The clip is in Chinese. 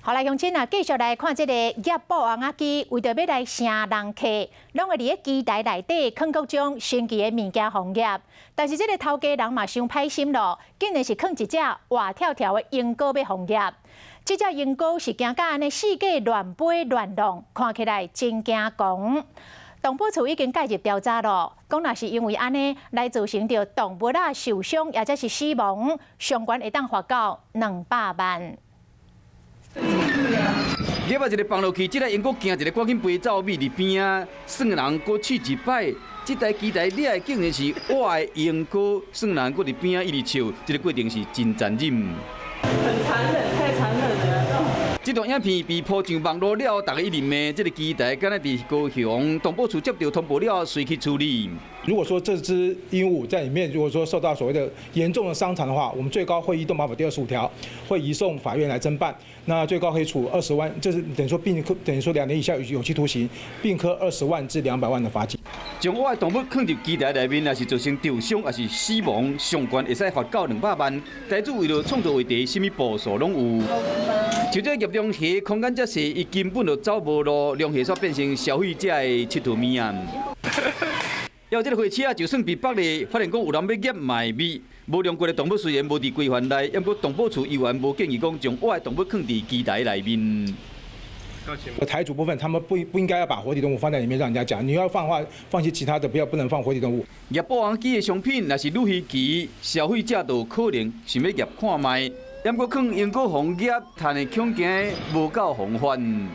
好来，乡亲啊，继续来看这个叶宝王仔鸡，为着要来城人客，拢会伫咧机台内底放各种神奇的物件红叶。但是这个头家人嘛伤歹心咯，竟然是放一只活跳跳的鹰鸽要红叶。这只鹰鸽是行甲安尼四界乱飞乱浪，看起来真惊狂。动保处已经介入调查咯，讲若是因为安尼来造成着动物啊受伤，或者是死亡，相关会当罚到200万。 叶仔一个放落去，即个因阁惊一个赶紧飞走，米伫边啊，算人阁试一摆。即台机台掠的竟然是活的鹰鸽，算人阁伫边啊一直笑，这个过程是真残忍。很残忍，太残忍了。 这段影片被抛上网络了，大家一直骂这个机台，敢若伫高雄动保处接到通报了，随去处理。如果说这只鹦鹉在里面，如果说受到所谓的严重的伤残的话，我们最高会依动保法第25条会移送法院来侦办，那最高可以处20万，就是等于说2年以下有期徒刑，并科20万至200万的罚金。将我的动物放入机台内面，若是造成受伤，还是死亡，上悬会使罚到200万。台主为了创造话题，什么步数拢有。就这业中虾空间遮小，伊根本就走无路，让虾煞变成消费者的佚佗物件。要这个货车就算被绑咧，发现讲有人要捡卖米，无量过的动物虽然无伫规范内，不过动保处依然无建议讲将我的动物放伫机台内面。台主部分，他们不应该要把活体动物放在里面让人家讲，你要放的话，放些其他的，不能放活体动物。业保王机的商品若是愈稀奇，消费者就可能想要业看卖，不过放英国红叶，赚的恐惊无够防范。